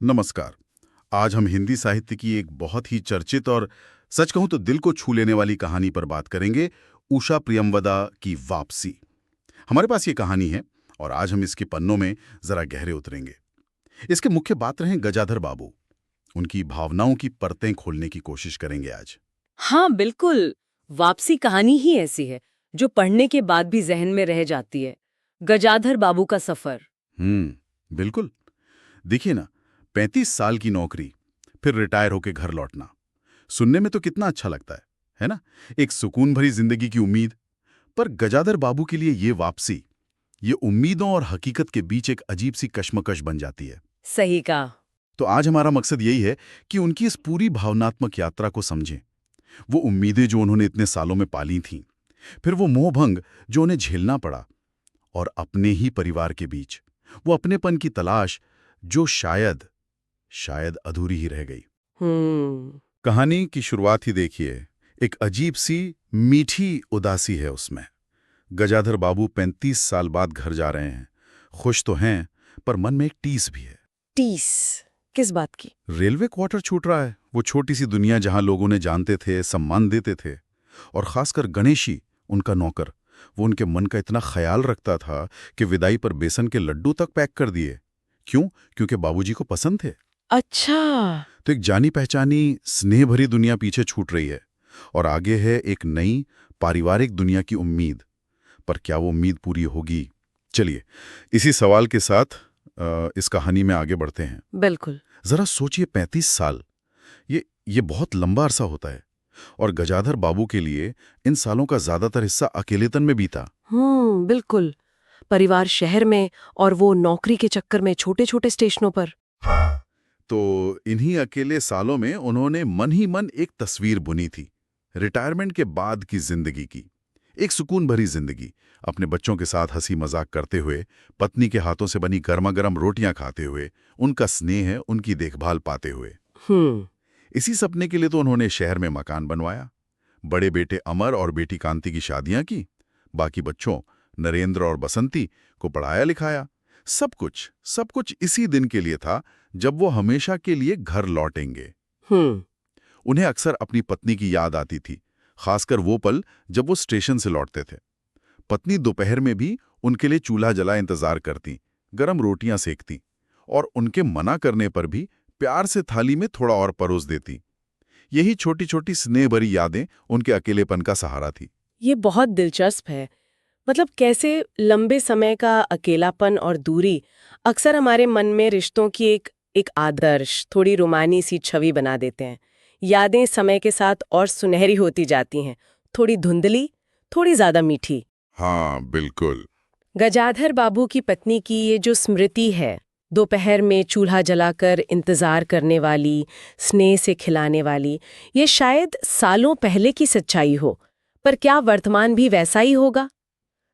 नमस्कार। आज हम हिंदी साहित्य की एक बहुत ही चर्चित और सच कहूं तो दिल को छू लेने वाली कहानी पर बात करेंगे, उषा प्रियमवदा की वापसी। हमारे पास ये कहानी है और आज हम इसके पन्नों में जरा गहरे उतरेंगे। इसके मुख्य पात्र हैं गजाधर बाबू। उनकी भावनाओं की परतें खोलने की कोशिश करेंगे आज। हाँ बिल्कुल। वापसी कहानी ही ऐसी है जो पढ़ने के बाद भी जहन में रह जाती है। गजाधर बाबू का सफर। बिल्कुल। देखिए ना, 35 साल की नौकरी, फिर रिटायर होके घर लौटना। सुनने में तो कितना अच्छा लगता है ना? एक सुकून भरी जिंदगी की उम्मीद। पर गजाधर बाबू के लिए ये वापसी, ये उम्मीदों और हकीकत के बीच एक अजीब सी कश्मकश बन जाती है। सही कहा। तो आज हमारा मकसद यही है कि उनकी इस पूरी भावनात्मक यात्रा को समझें। वो उम्मीदें जो उन्होंने इतने सालों में पाली थीं, फिर वो मोहभंग जो उन्हें झेलना पड़ा, और अपने ही परिवार के बीच वो अपनेपन की तलाश जो शायद शायद अधूरी ही रह गई। हम्म। कहानी की शुरुआत ही देखिए, एक अजीब सी मीठी उदासी है उसमें। गजाधर बाबू 35 साल बाद घर जा रहे हैं। खुश तो हैं, पर मन में एक टीस भी है। टीस? किस बात की? रेलवे क्वार्टर छूट रहा है, वो छोटी सी दुनिया जहां लोग उन्हें जानते थे, सम्मान देते थे। और खासकर गणेशी, उनका नौकर, वो उनके मन का इतना ख्याल रखता था कि विदाई पर बेसन के लड्डू तक पैक कर दिए। क्यों? क्योंकि बाबूजी को पसंद थे। अच्छा। तो एक जानी पहचानी स्नेह भरी दुनिया पीछे छूट रही है, और आगे है एक नई पारिवारिक दुनिया की उम्मीद। पर क्या वो उम्मीद पूरी होगी? चलिए, इसी सवाल के साथ इस कहानी में आगे बढ़ते हैं। बिल्कुल। जरा सोचिए, 35 साल, ये बहुत लंबा अरसा होता है। और गजाधर बाबू के लिए इन सालों का ज्यादातर हिस्सा अकेलेतन में बीता। बिल्कुल। परिवार शहर में और वो नौकरी के चक्कर में छोटे छोटे स्टेशनों पर। तो इन्हीं अकेले सालों में उन्होंने मन ही मन एक तस्वीर बुनी थी, रिटायरमेंट के बाद की जिंदगी की। एक सुकून भरी जिंदगी, अपने बच्चों के साथ हंसी मजाक करते हुए, पत्नी के हाथों से बनी गर्मा गर्म रोटियां खाते हुए, उनका स्नेह है, उनकी देखभाल पाते हुए। हम्म। इसी सपने के लिए तो उन्होंने शहर में मकान बनवाया, बड़े बेटे अमर और बेटी कांति की शादियां की, बाकी बच्चों नरेंद्र और बसंती को पढ़ाया लिखाया। सब कुछ इसी दिन के लिए था जब वो हमेशा के लिए घर लौटेंगे। हम्म। उन्हें अक्सर अपनी पत्नी की याद आती थी, खासकर वो पल जब वो स्टेशन से लौटते थे। पत्नी दोपहर में भी उनके लिए चूल्हा जला इंतजार करती, गरम रोटियां सेकती, और उनके मना करने पर भी प्यार से थाली में थोड़ा और परोस देती। यही छोटी छोटी स्नेह भरी यादें उनके अकेलेपन का सहारा थी। ये बहुत दिलचस्प है। मतलब कैसे लंबे समय का अकेलापन और दूरी अक्सर हमारे मन में रिश्तों की एक आदर्श, थोड़ी रोमानी सी छवि बना देते हैं। यादें समय के साथ और सुनहरी होती जाती हैं, थोड़ी धुंधली, थोड़ी ज्यादा मीठी। हाँ, बिल्कुल। गजाधर बाबू की पत्नी की ये जो स्मृति है, दोपहर में चूल्हा जलाकर इंतजार करने वाली, स्नेह से खिलाने वाली, ये शायद सालों पहले की सच्चाई हो, पर क्या वर्तमान भी वैसा ही होगा?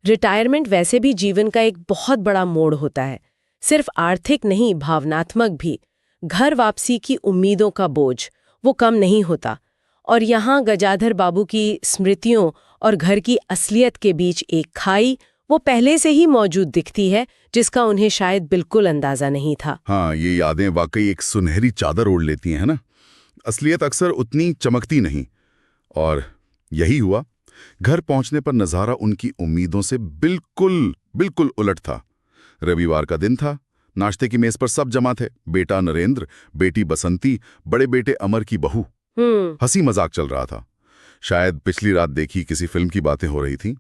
रिटायरमेंट वैसे भी जीवन का एक बहुत बड़ा मोड़ होता है, सिर्फ आर्थिक नहीं, भावनात्मक भी। घर वापसी की उम्मीदों का बोझ वो कम नहीं होता। और यहाँ गजाधर बाबू की स्मृतियों और घर की असलियत के बीच एक खाई वो पहले से ही मौजूद दिखती है, जिसका उन्हें शायद बिल्कुल अंदाजा नहीं था। हाँ, ये यादें वाकई एक सुनहरी चादर ओढ़ लेती हैं, है ना? असलियत अक्सर उतनी चमकती नहीं। और यही हुआ। घर पहुंचने पर नजारा उनकी उम्मीदों से बिल्कुल बिल्कुल उलट था। रविवार का दिन था। नाश्ते की मेज पर सब जमा थे, बेटा नरेंद्र, बेटी बसंती, बड़े बेटे अमर की बहू। हंसी मजाक चल रहा था। शायद पिछली रात देखी किसी फिल्म की बातें हो रही थीं।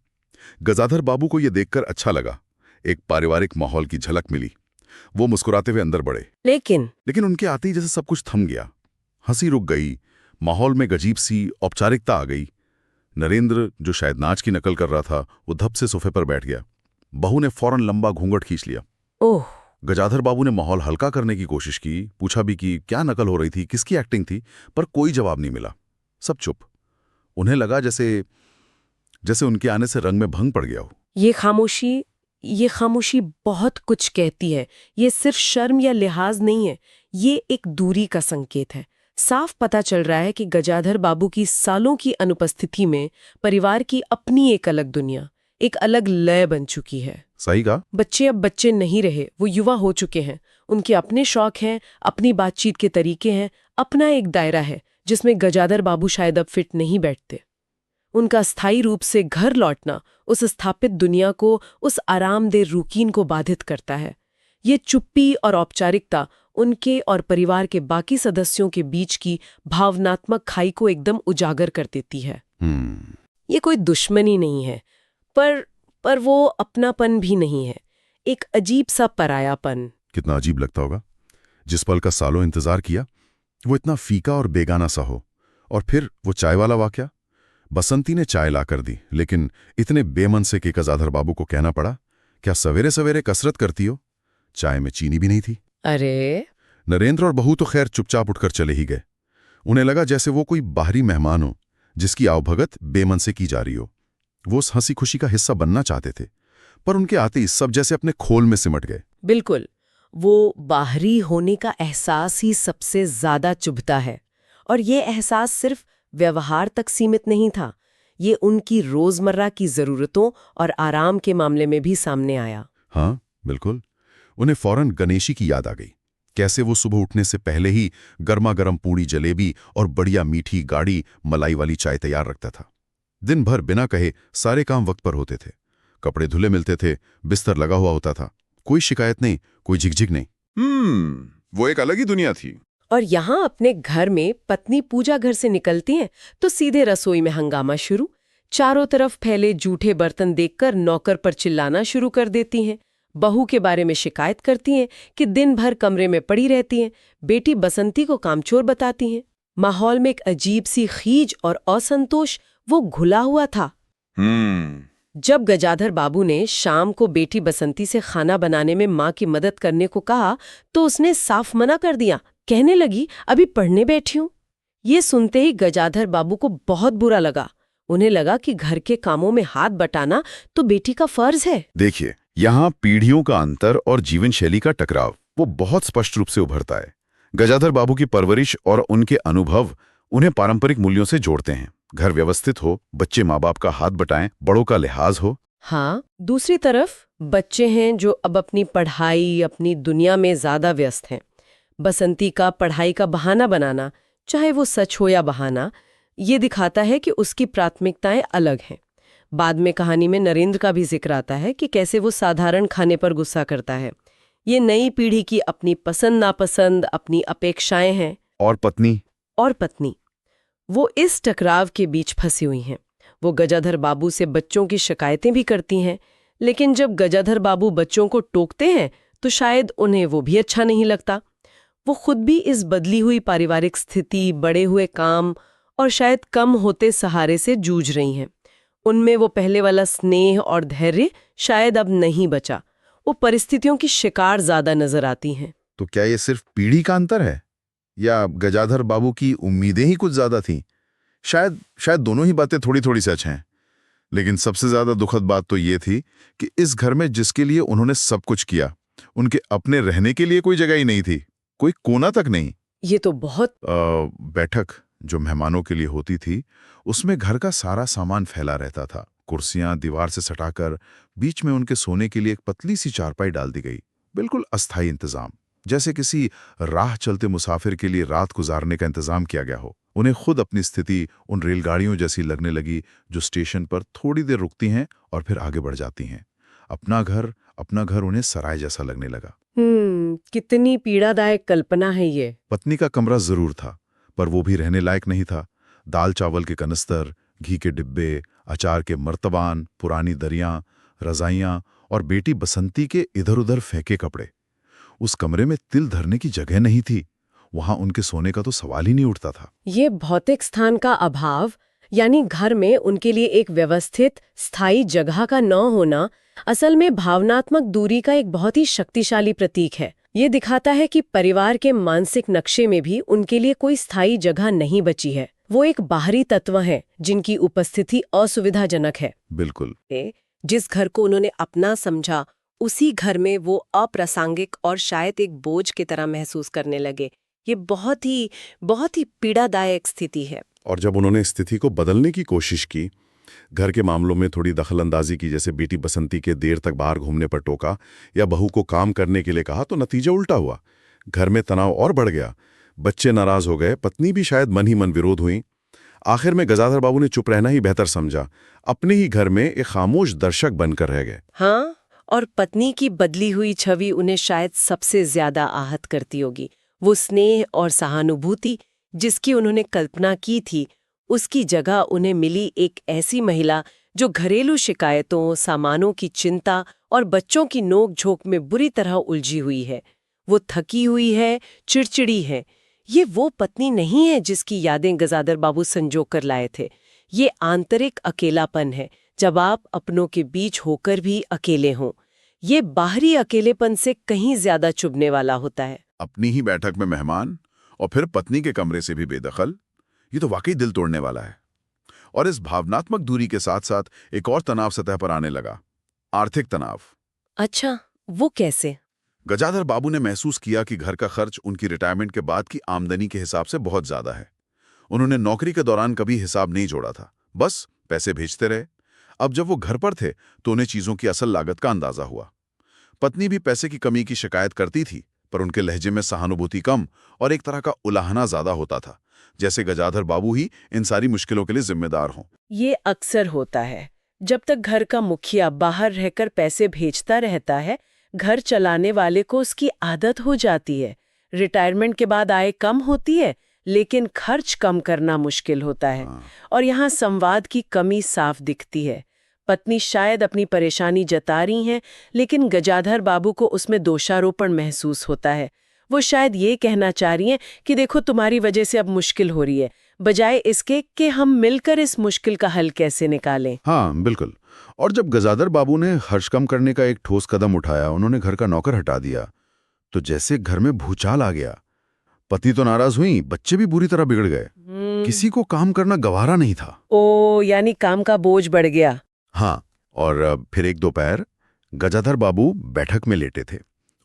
गजाधर बाबू को यह देखकर अच्छा लगा। एक पारिवारिक माहौल की झलक मिली। वो मुस्कुराते हुए अंदर बढ़े। लेकिन उनके आते ही जैसे सब कुछ थम गया। हंसी रुक गई, माहौल में अजीब सी औपचारिकता आ गई। नरेंद्र, जो शायद नाच की नकल कर रहा था, वो धप से सोफे पर बैठ गया। बहू ने फौरन लंबा घूंघट खींच लिया। ओह! गजाधर बाबू ने माहौल हल्का करने की कोशिश की, पूछा भी कि क्या नकल हो रही थी, किसकी एक्टिंग थी, पर कोई जवाब नहीं मिला। सब चुप। उन्हें लगा जैसे जैसे उनके आने से रंग में भंग पड़ गया हो। ये खामोशी बहुत कुछ कहती है। ये सिर्फ शर्म या लिहाज नहीं है, ये एक दूरी का संकेत है। साफ पता चल रहा है कि गजाधर बाबू की सालों की अनुपस्थिति में परिवार की अपनी एक अलग दुनिया, एक अलग लय बन चुकी है। सही कहा। बच्चे अब बच्चे नहीं रहे, वो युवा हो चुके हैं। उनके अपने शौक हैं, अपनी बातचीत के तरीके हैं, अपना एक दायरा है जिसमें गजाधर बाबू शायद अब फिट नहीं बैठते। उनका स्थायी रूप से घर लौटना उस स्थापित दुनिया को, उस आरामदेह रूटीन को बाधित करता है। ये चुप्पी और औपचारिकता उनके और परिवार के बाकी सदस्यों के बीच की भावनात्मक खाई को एकदम उजागर कर देती है। ये कोई दुश्मनी नहीं है, पर वो अपनापन भी नहीं है, एक अजीब सा परायापन। कितना अजीब लगता होगा, जिस पल का सालों इंतजार किया वो इतना फीका और बेगाना सा हो। और फिर वो चाय वाला वाकया। बसंती ने चाय ला कर दी, लेकिन इतने बेमन से कि गजाधर बाबू को कहना पड़ा, क्या सवेरे सवेरे कसरत करती हो? चाय में चीनी भी नहीं थी। अरे! नरेंद्र और बहू तो खैर चुपचाप उठकर चले ही गए। उन्हें लगा जैसे वो कोई बाहरी मेहमान हो जिसकी आवभगत बेमन से की जा रही हो। वो उस हंसी खुशी का हिस्सा बनना चाहते थे, पर उनके आते ही सब जैसे अपने खोल में सिमट गए। बिल्कुल, वो बाहरी होने का एहसास ही सबसे ज्यादा चुभता है। और ये एहसास सिर्फ व्यवहार तक सीमित नहीं था, ये उनकी रोजमर्रा की जरूरतों और आराम के मामले में भी सामने आया। हाँ, बिल्कुल। उन्हें फौरन गणेशी की याद आ गई। कैसे वो सुबह उठने से पहले ही गर्मा गर्म पूड़ी जलेबी और बढ़िया मीठी गाढ़ी मलाई वाली चाय तैयार रखता था। दिन भर बिना कहे सारे काम वक्त पर होते थे, कपड़े धुले मिलते थे, बिस्तर लगा हुआ होता था, कोई शिकायत नहीं, कोई झिकझिक नहीं। वो एक अलग ही दुनिया थी। और यहाँ अपने घर में पत्नी पूजा घर से निकलती हैं तो सीधे रसोई में हंगामा शुरू। चारों तरफ फैले जूठे बर्तन देखकर नौकर पर चिल्लाना शुरू कर देती हैं। बहू के बारे में शिकायत करती हैं कि दिन भर कमरे में पड़ी रहती हैं। बेटी बसंती को कामचोर बताती हैं। माहौल में एक अजीब सी खीज और असंतोष वो घुला हुआ था। जब गजाधर बाबू ने शाम को बेटी बसंती से खाना बनाने में माँ की मदद करने को कहा तो उसने साफ मना कर दिया। कहने लगी, अभी पढ़ने बैठी हूं। ये सुनते ही गजाधर बाबू को बहुत बुरा लगा। उन्हें लगा कि घर के कामों में हाथ बटाना तो बेटी का फर्ज है। देखिए, यहाँ पीढ़ियों का अंतर और जीवन शैली का टकराव वो बहुत स्पष्ट रूप से उभरता है। गजाधर बाबू की परवरिश और उनके अनुभव उन्हें पारंपरिक मूल्यों से जोड़ते हैं। घर व्यवस्थित हो, बच्चे माँ बाप का हाथ बटाएं, बड़ों का लिहाज हो। हाँ, दूसरी तरफ बच्चे हैं जो अब अपनी पढ़ाई, अपनी दुनिया में ज्यादा व्यस्त हैं। बसंती का पढ़ाई का बहाना बनाना, चाहे वो सच हो या बहाना, ये दिखाता है कि उसकी प्राथमिकताएं अलग हैं। बाद में कहानी में नरेंद्र का भी जिक्र आता है कि कैसे वो साधारण खाने पर गुस्सा करता है। ये नई पीढ़ी की अपनी पसंद नापसंद, अपनी अपेक्षाएं हैं। और पत्नी वो इस टकराव के बीच फंसी हुई हैं। वो गजाधर बाबू से बच्चों की शिकायतें भी करती हैं, लेकिन जब गजाधर बाबू बच्चों को टोकते हैं तो शायद उन्हें वो भी अच्छा नहीं लगता। वो खुद भी इस बदली हुई पारिवारिक स्थिति, बढ़े हुए काम और शायद कम होते सहारे से जूझ रही हैं। उनमें वो पहले वाला स्नेह और धैर्य शायद अब नहीं बचा। वो परिस्थितियों की शिकार ज्यादा नजर आती हैं। तो क्या ये सिर्फ पीढ़ी का अंतर है, या गजाधर बाबू की उम्मीदें ही कुछ ज्यादा थीं? शायद दोनों ही बातें थोड़ी थोड़ी सच हैं। लेकिन सबसे ज्यादा दुखद बात तो ये थी कि इस घर में जिसके लिए उन्होंने सब कुछ किया, उनके अपने रहने के लिए कोई जगह ही नहीं थी, कोई कोना तक नहीं। ये तो बहुत बैठक जो मेहमानों के लिए होती थी, उसमें घर का सारा सामान फैला रहता था। कुर्सियां दीवार से सटाकर बीच में उनके सोने के लिए एक पतली सी चारपाई डाल दी गई। बिल्कुल अस्थायी इंतजाम, जैसे किसी राह चलते मुसाफिर के लिए रात गुजारने का इंतजाम किया गया हो। उन्हें खुद अपनी स्थिति उन रेलगाड़ियों जैसी लगने लगी जो स्टेशन पर थोड़ी देर रुकती हैं और फिर आगे बढ़ जाती हैं। अपना घर उन्हें सराय जैसा लगने लगा। कितनी पीड़ादायक कल्पना है ये। पत्नी का कमरा जरूर था, पर वो भी रहने लायक नहीं था। दाल चावल के कनस्तर, घी के डिब्बे, अचार के मर्तबान, पुरानी दरियां, रजाइयां और बेटी बसंती के इधर उधर फेंके कपड़े। उस कमरे में तिल धरने की जगह नहीं थी। वहां उनके सोने का तो सवाल ही नहीं उठता था। ये भौतिक स्थान का अभाव, यानी घर में उनके लिए एक व्यवस्थित स्थायी जगह का न होना, असल में भावनात्मक दूरी का एक बहुत ही शक्तिशाली प्रतीक है। ये दिखाता है कि परिवार के मानसिक नक्शे में भी उनके लिए कोई स्थायी जगह नहीं बची है। वो एक बाहरी तत्व है जिनकी उपस्थिति असुविधाजनक है। बिल्कुल। जिस घर को उन्होंने अपना समझा, उसी घर में वो अप्रासंगिक और शायद एक बोझ की तरह महसूस करने लगे। ये बहुत ही पीड़ादायक स्थिति है। और जब उन्होंने स्थिति को बदलने की कोशिश की, घर के मामलों में थोड़ी दखलंदाजी की, जैसे बेटी बसंती के देर तक बाहर घूमने पर टोका या बहू को काम करने के लिए कहा, तो नतीजा उल्टा हुआ। घर में तनाव और बढ़ गया, बच्चे नाराज हो गए, पत्नी भी शायद मन ही मन विरोध हुई। आखिर में गजाधर बाबू ने चुप रहना ही बेहतर समझा, अपने ही घर में एक खामोश दर्शक बनकर रह गए। हाँ, और पत्नी की बदली हुई छवि उन्हें शायद सबसे ज्यादा आहत करती होगी। वो स्नेह और सहानुभूति जिसकी उन्होंने कल्पना की थी, उसकी जगह उन्हें मिली एक ऐसी महिला जो घरेलू शिकायतों, सामानों की चिंता और बच्चों की नोक-झोंक में बुरी तरह उलझी हुई है। वो थकी हुई है, चिड़चिड़ी है। ये वो पत्नी नहीं है जिसकी यादें गजाधर बाबू संजो कर लाए थे। ये आंतरिक अकेलापन है, जब आप अपनों के बीच होकर भी अकेले हों। ये बाहरी अकेलेपन से कहीं ज्यादा चुभने वाला होता है। अपनी ही बैठक में मेहमान और फिर पत्नी के कमरे से भी बेदखल, ये तो वाकई दिल तोड़ने वाला है। और इस भावनात्मक दूरी के साथ साथ एक और तनाव सतह पर आने लगा, आर्थिक तनाव। अच्छा, वो कैसे? गजाधर बाबू ने महसूस किया कि घर का खर्च उनकी रिटायरमेंट के बाद की आमदनी के हिसाब से बहुत ज्यादा है। उन्होंने नौकरी के दौरान कभी हिसाब नहीं जोड़ा था, बस पैसे भेजते रहे। अब जब वो घर पर थे तो उन्हें चीजों की असल लागत का अंदाजा हुआ। पत्नी भी पैसे की कमी की शिकायत करती थी, पर उनके लहजे में सहानुभूति कम और एक तरह का उलाहना ज्यादा होता था, जैसे गजाधर बाबू ही इन सारी मुश्किलों के लिए जिम्मेदार हों। ये अक्सर होता है। जब तक घर का मुखिया बाहर रहकर पैसे भेजता रहता है, घर चलाने वाले को उसकी आदत हो जाती है। रिटायरमेंट के बाद आय कम होती है, लेकिन खर्च कम करना मुश्किल होता है। और यहाँ संवाद की कमी साफ दिखती है। पत्नी शायद अपनी परेशानी जता रही हैं, लेकिन गजाधर बाबू को उसमें दोषारोपण महसूस होता है। वो शायद ये कहना चाह रही हैं कि देखो, तुम्हारी वजह से अब मुश्किल हो रही है, बजाय इसके कि हम मिलकर इस मुश्किल का हल कैसे निकालें। हाँ, बिल्कुल। और जब गजाधर बाबू ने खर्च कम करने का एक ठोस कदम उठाया, उन्होंने घर का नौकर हटा दिया, तो जैसे घर में भूचाल आ गया। पत्नी तो नाराज हुई, बच्चे भी बुरी तरह बिगड़ गए। किसी को काम करना गवारा नहीं था। ओ, यानी काम का बोझ बढ़ गया। हाँ, और फिर एक दोपहर गजाधर बाबू बैठक में लेटे थे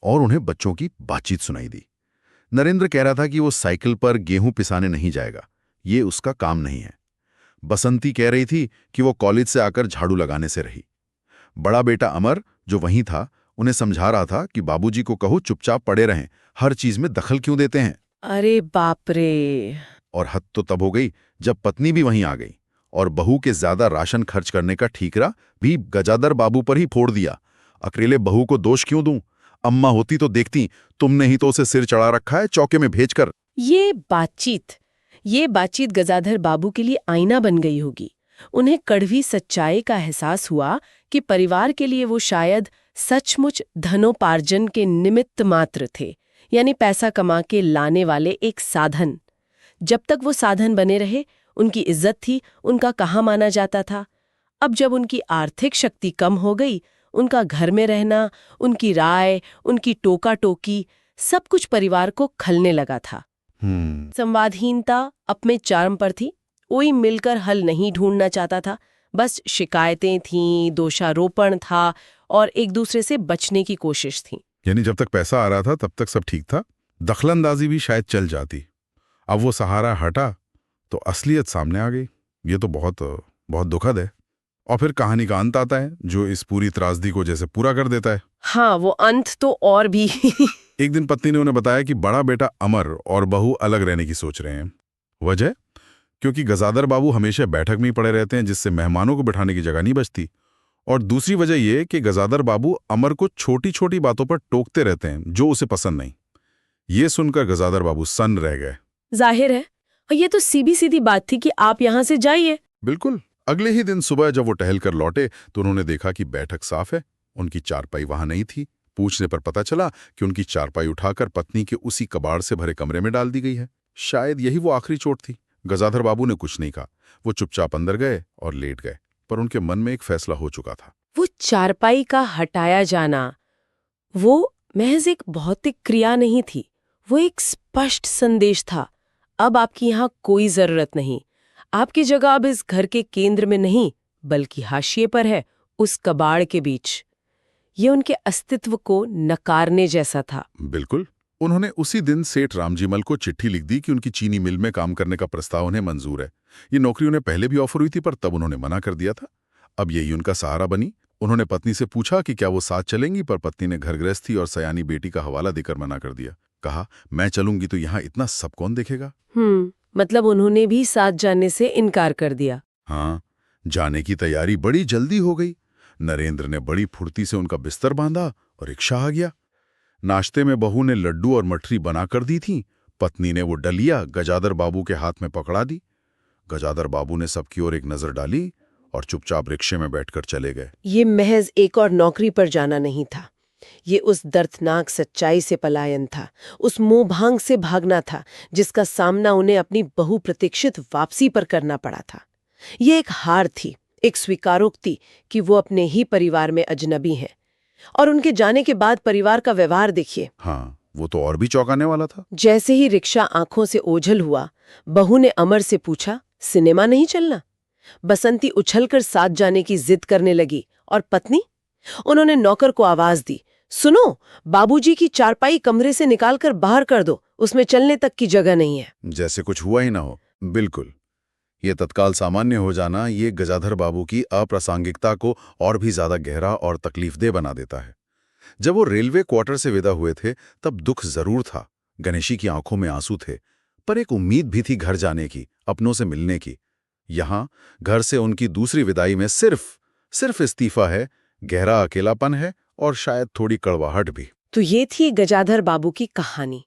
और उन्हें बच्चों की बातचीत सुनाई दी। नरेंद्र कह रहा था कि वो साइकिल पर गेहूं पिसाने नहीं जाएगा, ये उसका काम नहीं है। बसंती कह रही थी कि वो कॉलेज से आकर झाड़ू लगाने से रही। बड़ा बेटा अमर, जो वहीं था, उन्हें समझा रहा था कि बाबूजी को कहो चुपचाप पड़े रहें, हर चीज में दखल क्यों देते हैं। अरे बाप रे! और हद तो तब हो गई जब पत्नी भी वहीं आ गई और बहू के ज्यादा राशन खर्च करने का ठीकरा भी गजाधर बाबू पर ही फोड़ दिया। अकेले बहू को दोष क्यों दूं? अम्मा होती तो देखती, तुमने ही तो उसे सिर चढ़ा रखा है चौके में भेजकर। ये बातचीत गजाधर बाबू के लिए आईना बन गई होगी। उन्हें कड़वी सच्चाई का एहसास हुआ कि परिवार के लिए वो शायद सचमुच धनोपार्जन के निमित्त मात्र थे, यानी पैसा कमा के लाने वाले एक साधन। जब तक वो साधन बने रहे, उनकी इज्जत थी, उनका कहाँ माना जाता था। अब जब उनकी आर्थिक शक्ति कम हो गई, उनका घर में रहना, उनकी राय, उनकी टोका टोकी, सब कुछ परिवार को खलने लगा था। संवादहीनता अपने चरम पर थी। कोई मिलकर हल नहीं ढूंढना चाहता था, बस शिकायतें थीं, दोषारोपण था और एक दूसरे से बचने की कोशिश थी। यानी जब तक पैसा आ रहा था तब तक सब ठीक था, दखलंदाजी भी शायद चल जाती। अब वो सहारा हटा तो असलियत सामने आ गई। ये तो बहुत बहुत दुखद है। और फिर कहानी का अंत आता है, जो इस पूरी त्रासदी को जैसे पूरा कर देता है। हाँ, वो अंत तो और भी एक दिन पत्नी ने उन्हें बताया कि बड़ा बेटा अमर और बहू अलग रहने की सोच रहे हैं। वजह? क्योंकि गजाधर बाबू हमेशा बैठक में ही पड़े रहते हैं, जिससे मेहमानों को बिठाने की जगह नहीं बचती। और दूसरी वजह यह कि गजाधर बाबू अमर को छोटी छोटी बातों पर टोकते रहते हैं, जो उसे पसंद नहीं। ये सुनकर गजाधर बाबू सन्न रह गए। जाहिर है, और ये तो सीधी सीधी बात थी कि आप यहाँ से जाइए। बिल्कुल। अगले ही दिन सुबह जब वो टहल कर लौटे तो उन्होंने देखा कि बैठक साफ है, उनकी चारपाई वहां नहीं थी। पूछने पर पता चला कि उनकी चारपाई उठाकर पत्नी के उसी कबाड़ से भरे कमरे में डाल दी गई है। शायद यही वो आखिरी चोट थी। गजाधर बाबू ने कुछ नहीं कहा, वो चुपचाप अंदर गए और लेट गए, पर उनके मन में एक फैसला हो चुका था। वो चारपाई का हटाया जाना, वो महज एक भौतिक क्रिया नहीं थी, वो एक स्पष्ट संदेश था। अब आपकी यहाँ कोई जरूरत नहीं, आपकी जगह अब इस घर के केंद्र में नहीं, बल्कि हाशिए पर है, उस कबाड़ के बीच। ये उनके अस्तित्व को नकारने जैसा था। बिल्कुल। उन्होंने उसी दिन सेठ रामजीमल को चिट्ठी लिख दी कि उनकी चीनी मिल में काम करने का प्रस्ताव उन्हें मंजूर है। ये नौकरी उन्हें पहले भी ऑफर हुई थी, पर तब उन्होंने मना कर दिया था। अब यही उनका सहारा बनी। उन्होंने पत्नी से पूछा कि क्या वो साथ चलेंगी, पर पत्नी ने घर गृहस्थी और सयानी बेटी का हवाला देकर मना कर दिया। कहा, मैं चलूंगी तो यहाँ इतना सब कौन देखेगा। मतलब उन्होंने भी साथ जाने से इनकार कर दिया। हाँ, जाने की तैयारी बड़ी जल्दी हो गई। नरेंद्र ने बड़ी फुर्ती से उनका बिस्तर बांधा और रिक्शा आ गया। नाश्ते में बहू ने लड्डू और मठरी बना कर दी थी। पत्नी ने वो डलिया गजाधर बाबू के हाथ में पकड़ा दी। गजाधर बाबू ने सबकी ओर एक नजर डाली और चुपचाप रिक्शे में बैठकर चले गए। ये महज एक और नौकरी पर जाना नहीं था, ये उस दर्दनाक सच्चाई से पलायन था, उस मोह-भांग से भागना था जिसका सामना उन्हें अपनी बहुप्रतीक्षित वापसी पर करना पड़ा था। ये एक हार थी, एक स्वीकारोक्ति कि वो अपने ही परिवार में अजनबी हैं। और उनके जाने के बाद परिवार का व्यवहार देखिए। हाँ, वो तो और भी चौंकाने वाला था। जैसे ही रिक्शा आंखों से ओझल हुआ, बहू ने अमर से पूछा, सिनेमा नहीं चलना? बसंती उछलकर साथ जाने की जिद करने लगी। और पत्नी? उन्होंने नौकर को आवाज दी, सुनो, बाबूजी की चारपाई कमरे से निकालकर बाहर कर दो, उसमें चलने तक की जगह नहीं है। जैसे कुछ हुआ ही ना हो। बिल्कुल, ये तत्काल सामान्य हो जाना, ये गजाधर बाबू की अप्रासंगिकता को और भी ज्यादा गहरा और तकलीफदेह बना देता है। जब वो रेलवे क्वार्टर से विदा हुए थे, तब दुख जरूर था, गणेशी की आंखों में आंसू थे, पर एक उम्मीद भी थी घर जाने की, अपनों से मिलने की। यहां घर से उनकी दूसरी विदाई में सिर्फ इस्तीफा है, गहरा अकेलापन है और शायद थोड़ी कड़वाहट भी। तो ये थी गजाधर बाबू की कहानी।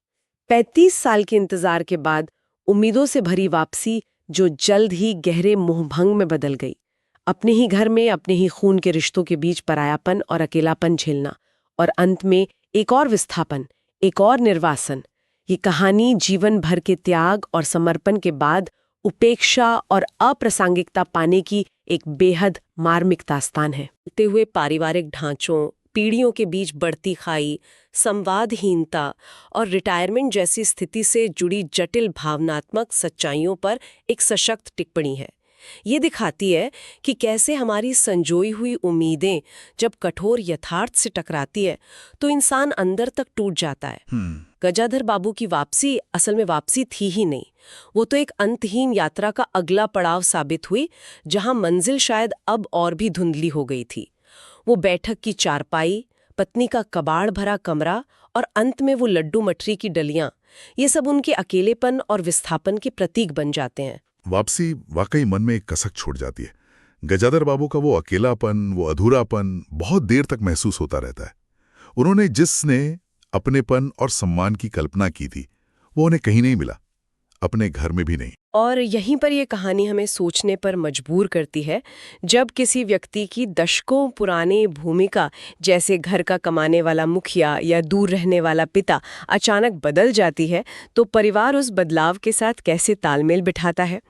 35 साल के इंतजार के बाद उम्मीदों से भरी वापसी, जो जल्द ही गहरे मोहभंग में बदल गई। अपने ही घर में अपने ही खून के रिश्तों के बीच परायापन और अकेलापन झेलना, और अंत में एक और विस्थापन, एक और निर्वासन। ये कहानी जीवन भर के त्याग और समर्पण के बाद उपेक्षा और अप्रासंगिकता पाने की एक बेहद मार्मिक दास्तान है। होते हुए पारिवारिक ढांचों, पीढ़ियों के बीच बढ़ती खाई, संवादहीनता और रिटायरमेंट जैसी स्थिति से जुड़ी जटिल भावनात्मक सच्चाइयों पर एक सशक्त टिप्पणी है। ये दिखाती है कि कैसे हमारी संजोई हुई उम्मीदें जब कठोर यथार्थ से टकराती है तो इंसान अंदर तक टूट जाता है। गजाधर बाबू की वापसी असल में वापसी थी ही नहीं, वो तो एक अंतहीन यात्रा का अगला पड़ाव साबित हुई, जहां मंजिल शायद अब और भी धुंधली हो गई थी। वो बैठक की चारपाई, पत्नी का कबाड़ भरा कमरा और अंत में वो लड्डू मठरी की डलियां, ये सब उनके अकेलेपन और विस्थापन के प्रतीक बन जाते हैं। वापसी वाकई मन में एक कसक छोड़ जाती है। गजाधर बाबू का वो अकेलापन, वो अधूरापन बहुत देर तक महसूस होता रहता है। उन्होंने जिसने अपनेपन और सम्मान की कल्पना की थी, वो उन्हें कहीं नहीं मिला, अपने घर में भी नहीं। और यहीं पर यह कहानी हमें सोचने पर मजबूर करती है। जब किसी व्यक्ति की दशकों पुरानी भूमिका, जैसे घर का कमाने वाला मुखिया या दूर रहने वाला पिता, अचानक बदल जाती है, तो परिवार उस बदलाव के साथ कैसे तालमेल बिठाता है?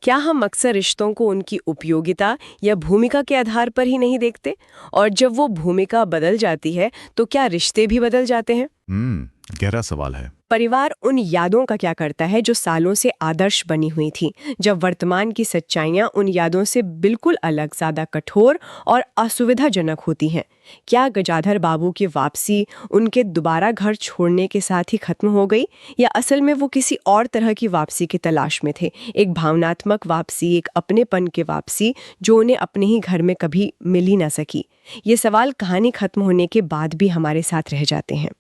क्या हम अक्सर रिश्तों को उनकी उपयोगिता या भूमिका के आधार पर ही नहीं देखते? और जब वो भूमिका बदल जाती है, तो क्या रिश्ते भी बदल जाते हैं? गहरा सवाल है। परिवार उन यादों का क्या करता है जो सालों से आदर्श बनी हुई थी, जब वर्तमान की सच्चाइयां उन यादों से बिल्कुल अलग, ज्यादा कठोर और असुविधाजनक होती हैं? क्या गजाधर बाबू की वापसी उनके दोबारा घर छोड़ने के साथ ही खत्म हो गई, या असल में वो किसी और तरह की वापसी की तलाश में थे? एक भावनात्मक वापसी, एक अपनेपन की वापसी जो उन्हें अपने ही घर में कभी मिल ही ना सकी। ये सवाल कहानी खत्म होने के बाद भी हमारे साथ रह जाते हैं।